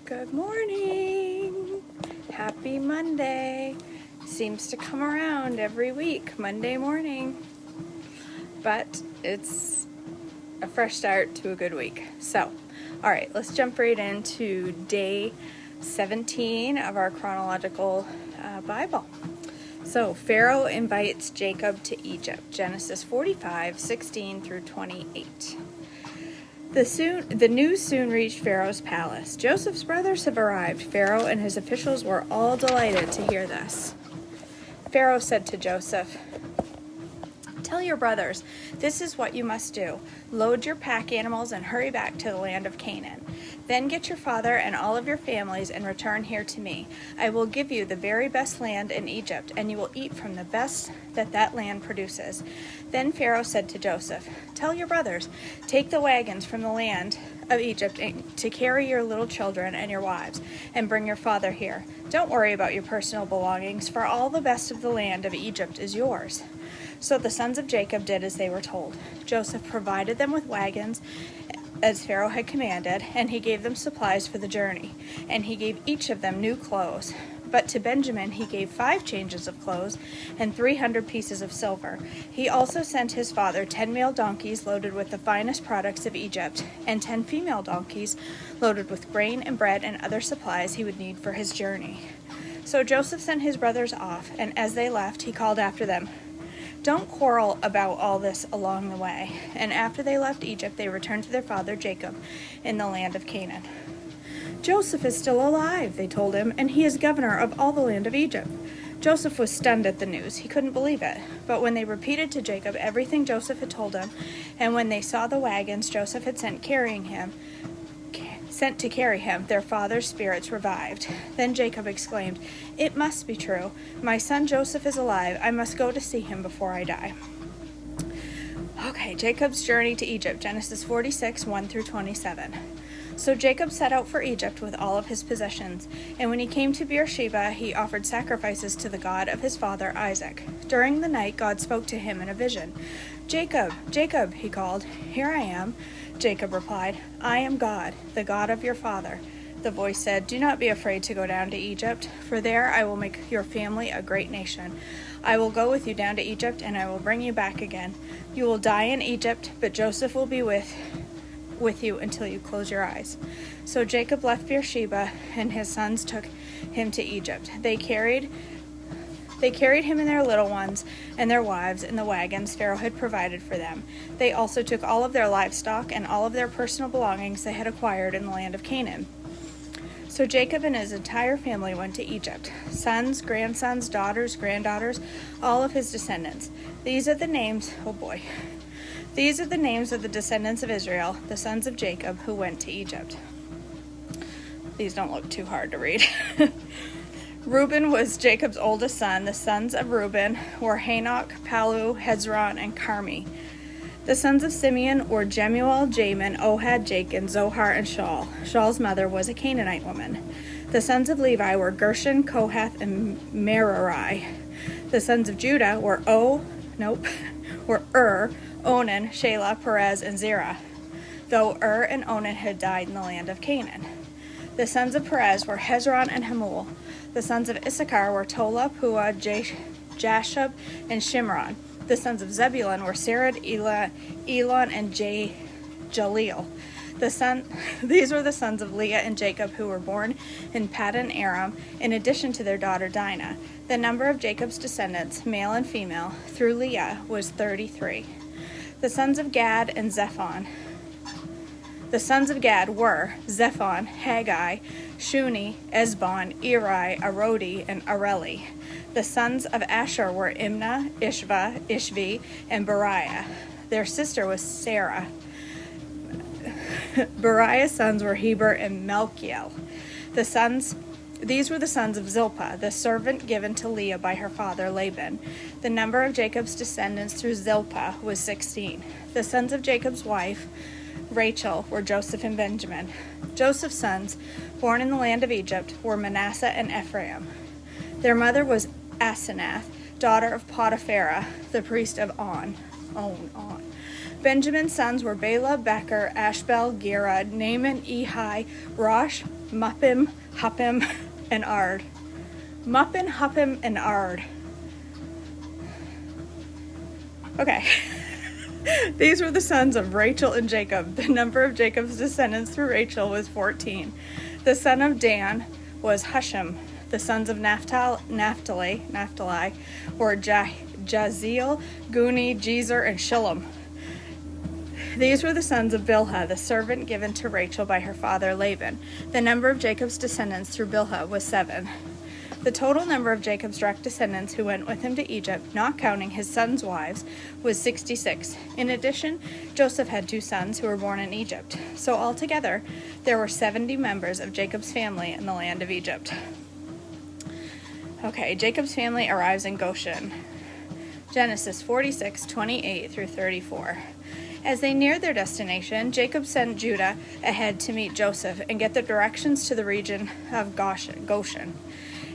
Good morning. Happy Monday. Seems to come around every week, Monday morning. But it's a fresh start to a good week. So, all right, let's jump right into day 17 of our chronological Bible. So, Pharaoh invites Jacob to Egypt, Genesis 45:16 through 28. The news soon reached Pharaoh's palace. Joseph's brothers have arrived. Pharaoh and his officials were all delighted to hear this. Pharaoh said to Joseph, "Tell your brothers, this is what you must do. Load your pack animals and hurry back to the land of Canaan. Then get your father and all of your families and return here to me. I will give you the very best land in Egypt, and you will eat from the best that land produces." Then Pharaoh said to Joseph, "Tell your brothers, take the wagons from the land of Egypt to carry your little children and your wives, and bring your father here. Don't worry about your personal belongings, for all the best of the land of Egypt is yours." So the sons of Jacob did as they were told. Joseph provided them with wagons, as Pharaoh had commanded, and he gave them supplies for the journey, and he gave each of them new clothes. But to Benjamin he gave 5 changes of clothes and 300 pieces of silver. He also sent his father 10 male donkeys loaded with the finest products of Egypt, and 10 female donkeys loaded with grain and bread and other supplies he would need for his journey. So Joseph sent his brothers off, and as they left, he called after them, "Don't quarrel about all this along the way." And after they left Egypt, they returned to their father Jacob in the land of Canaan. "Joseph is still alive," they told him, "and he is governor of all the land of Egypt." Joseph was stunned at the news. He couldn't believe it. But when they repeated to Jacob everything Joseph had told him, and when they saw the wagons Joseph had sent to carry him, their father's spirits revived. Then Jacob exclaimed, "It must be true. My son Joseph is alive. I must go to see him before I die." Okay, Jacob's journey to Egypt, Genesis 46:1 through 27. So Jacob set out for Egypt with all of his possessions, and when he came to Beersheba, he offered sacrifices to the God of his father Isaac. During the night, God spoke to him in a vision. "Jacob, Jacob," he called. "Here I am," Jacob replied. "I am God, the God of your father." The voice said, "Do not be afraid to go down to Egypt, for there I will make your family a great nation. I will go with you down to Egypt, and I will bring you back again. You will die in Egypt, but Joseph will be with you until you close your eyes." So Jacob left Beersheba, and his sons took him to Egypt. They carried him and their little ones and their wives in the wagons Pharaoh had provided for them. They also took all of their livestock and all of their personal belongings they had acquired in the land of Canaan. So Jacob and his entire family went to Egypt, sons, grandsons, daughters, granddaughters, all of his descendants. These are the names of the descendants of Israel, the sons of Jacob, who went to Egypt. These don't look too hard to read. Reuben was Jacob's oldest son. The sons of Reuben were Hanok, Palu, Hezron, and Carmi. The sons of Simeon were Jemuel, Jamin, Ohad, Jachin, Zohar, and Shaul. Shaul's mother was a Canaanite woman. The sons of Levi were Gershon, Kohath, and Merari. The sons of Judah were Onan, Shelah, Perez, and Zerah, though and Onan had died in the land of Canaan. The sons of Perez were Hezron and Hamul. The sons of Issachar were Tola, Pua, Jashub, and Shimron. The sons of Zebulun were Serad, Elon, and Jaleel. These were the sons of Leah and Jacob, who were born in Paddan Aram, in addition to their daughter Dinah. The number of Jacob's descendants, male and female, through Leah was 33. The sons of Gad and Zephon. The sons of Gad were Zephon, Haggai, Shuni, Esbon, Eri, Arodi, and Areli. The sons of Asher were Imnah, Ishva, Ishvi, and Beriah. Their sister was Sarah. Beriah's sons were Heber and Melchiel. These were the sons of Zilpah, the servant given to Leah by her father Laban. The number of Jacob's descendants through Zilpah was 16. The sons of Jacob's wife, Rachel, were Joseph and Benjamin. Joseph's sons, born in the land of Egypt, were Manasseh and Ephraim. Their mother was Asenath, daughter of Potipharah, the priest of On. Benjamin's sons were Bela, Becher, Ashbel, Gera, Naaman, Ehi, Rosh, Muppim, Huppim, and Ard. Muppin, Huppim, and Ard. Okay. These were the sons of Rachel and Jacob. The number of Jacob's descendants through Rachel was 14. The son of Dan was Hushim. The sons of Naphtali were Jaziel, Guni, Jezer, and Shillem. These were the sons of Bilhah, the servant given to Rachel by her father Laban. The number of Jacob's descendants through Bilhah was 7. The total number of Jacob's direct descendants who went with him to Egypt, not counting his sons' wives, was 66. In addition, Joseph had 2 sons who were born in Egypt. So altogether, there were 70 members of Jacob's family in the land of Egypt. Okay, Jacob's family arrives in Goshen. Genesis 46:28 through 34. As they neared their destination, Jacob sent Judah ahead to meet Joseph and get the directions to the region of Goshen.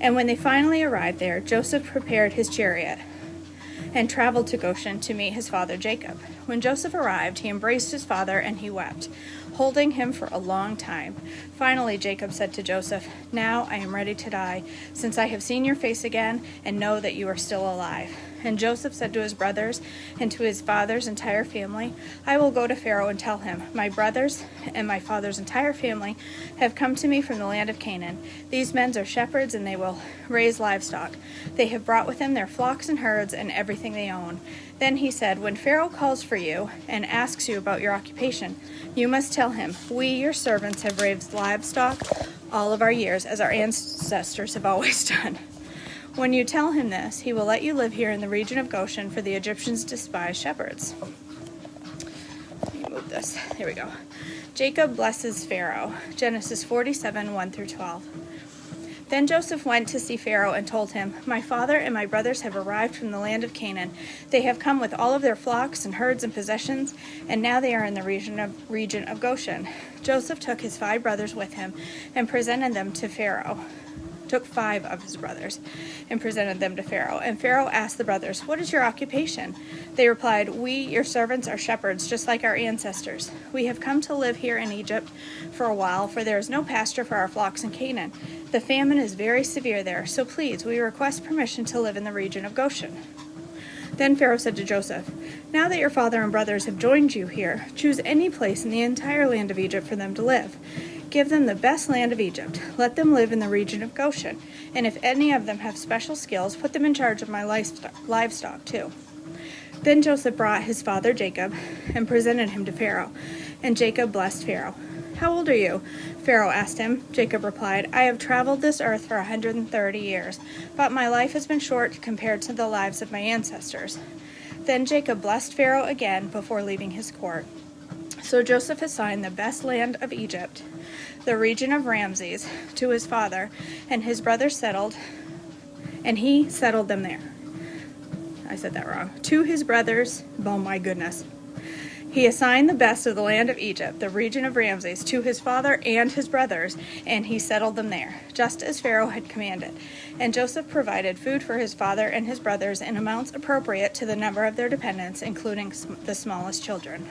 And when they finally arrived there, Joseph prepared his chariot and traveled to Goshen to meet his father Jacob. When Joseph arrived, he embraced his father and he wept, holding him for a long time. Finally, Jacob said to Joseph, "Now I am ready to die, since I have seen your face again and know that you are still alive." And Joseph said to his brothers and to his father's entire family, "I will go to Pharaoh and tell him, 'My brothers and my father's entire family have come to me from the land of Canaan. These men are shepherds and they will raise livestock. They have brought with them their flocks and herds and everything they own.' Then he said, 'When Pharaoh calls for you and asks you about your occupation, you must tell him, "We, your servants, have raised livestock all of our years, as our ancestors have always done." When you tell him this, he will let you live here in the region of Goshen, for the Egyptians despise shepherds." Let me move this. There we go. Jacob blesses Pharaoh. Genesis 47:1 through 12. Then Joseph went to see Pharaoh and told him, "My father and my brothers have arrived from the land of Canaan. They have come with all of their flocks and herds and possessions, and now they are in the region of Goshen." Joseph took his 5 brothers with him and presented them to Pharaoh. Took 5 of his brothers and presented them to Pharaoh. And Pharaoh asked the brothers, "What is your occupation?" They replied, "We, your servants, are shepherds, just like our ancestors. We have come to live here in Egypt for a while, for there is no pasture for our flocks in Canaan. The famine is very severe there, so please, we request permission to live in the region of Goshen." Then Pharaoh said to Joseph, "Now that your father and brothers have joined you here, choose any place in the entire land of Egypt for them to live. Give them the best land of Egypt. Let them live in the region of Goshen. And if any of them have special skills, put them in charge of my livestock too." Then Joseph brought his father Jacob and presented him to Pharaoh. And Jacob blessed Pharaoh. "How old are you?" Pharaoh asked him. Jacob replied, "I have traveled this earth for 130 years, but my life has been short compared to the lives of my ancestors." Then Jacob blessed Pharaoh again before leaving his court. So Joseph assigned the best land of Egypt, the region of Ramses, to his father, and his brothers he settled them there. I said that wrong. To his brothers, oh my goodness. He assigned the best of the land of Egypt, the region of Ramses, to his father and his brothers, and he settled them there, just as Pharaoh had commanded. And Joseph provided food for his father and his brothers in amounts appropriate to the number of their dependents, including the smallest children.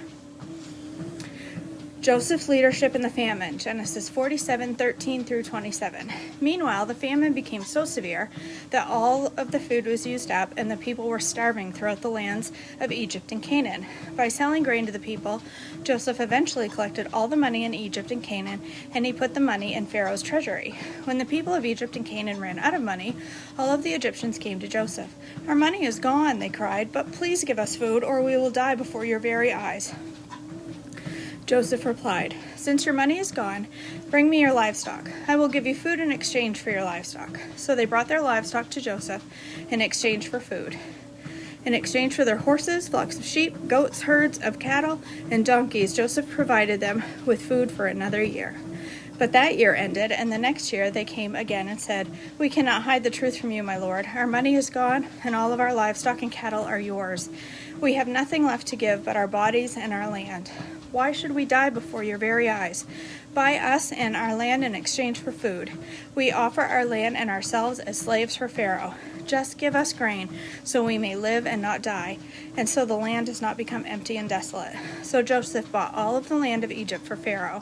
Joseph's leadership in the famine, Genesis 47:13 through 27. Meanwhile, the famine became so severe that all of the food was used up, and the people were starving throughout the lands of Egypt and Canaan. By selling grain to the people, Joseph eventually collected all the money in Egypt and Canaan, and he put the money in Pharaoh's treasury. When the people of Egypt and Canaan ran out of money, all of the Egyptians came to Joseph. "Our money is gone," they cried, "but please give us food, or we will die before your very eyes." Joseph replied, "Since your money is gone, bring me your livestock. I will give you food in exchange for your livestock." So they brought their livestock to Joseph in exchange for food. In exchange for their horses, flocks of sheep, goats, herds of cattle, and donkeys, Joseph provided them with food for another year. But that year ended, and the next year they came again and said, "We cannot hide the truth from you, my lord. Our money is gone, and all of our livestock and cattle are yours. We have nothing left to give but our bodies and our land. Why should we die before your very eyes? Buy us and our land in exchange for food. We offer our land and ourselves as slaves for Pharaoh. Just give us grain, so we may live and not die, and so the land does not become empty and desolate." So Joseph bought all of the land of Egypt for Pharaoh.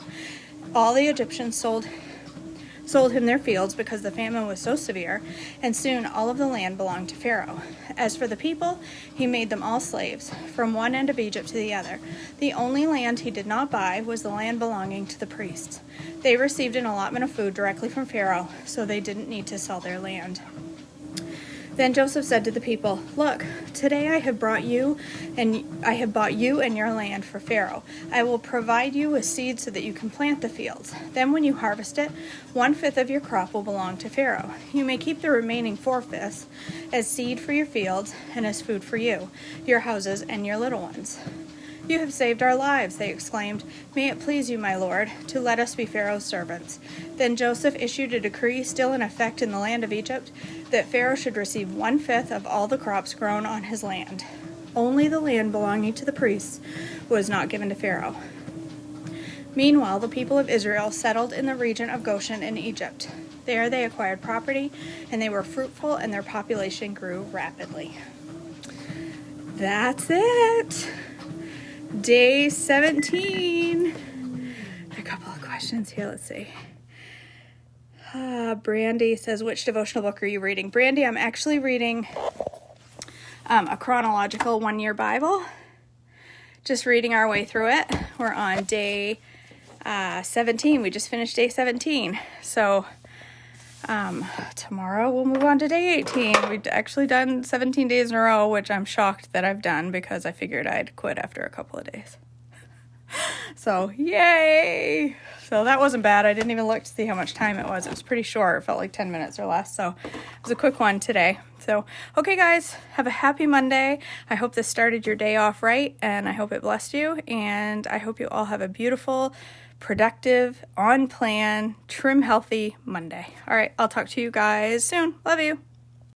All the Egyptians sold him their fields because the famine was so severe, and soon all of the land belonged to Pharaoh. As for the people, he made them all slaves, from one end of Egypt to the other. The only land he did not buy was the land belonging to the priests. They received an allotment of food directly from Pharaoh, so they didn't need to sell their land. Then Joseph said to the people, "Look, today I have bought you and your land for Pharaoh. I will provide you with seed so that you can plant the fields. Then when you harvest it, 1/5 of your crop will belong to Pharaoh. You may keep the remaining 4/5 as seed for your fields and as food for you, your houses, and your little ones." "You have saved our lives," they exclaimed. "May it please you, my lord, to let us be Pharaoh's servants." Then Joseph issued a decree still in effect in the land of Egypt that Pharaoh should receive 1/5 of all the crops grown on his land. Only the land belonging to the priests was not given to Pharaoh. Meanwhile, the people of Israel settled in the region of Goshen in Egypt. There they acquired property, and they were fruitful, and their population grew rapidly. That's it. Day 17. A couple of questions here. Let's see. Brandy says, "Which devotional book are you reading?" Brandy, I'm actually reading a chronological 1-year Bible. Just reading our way through it. We're on day 17. We just finished day 17. So tomorrow we'll move on to day 18. We've actually done 17 days in a row, which I'm shocked that I've done because I figured I'd quit after a couple of days. So, yay! So that wasn't bad. I didn't even look to see how much time it was. It was pretty short. It felt like 10 minutes or less. So it was a quick one today. So, okay guys, have a happy Monday. I hope this started your day off right, and I hope it blessed you. And I hope you all have a beautiful, productive, on plan, trim healthy Monday. All right, I'll talk to you guys soon. Love you.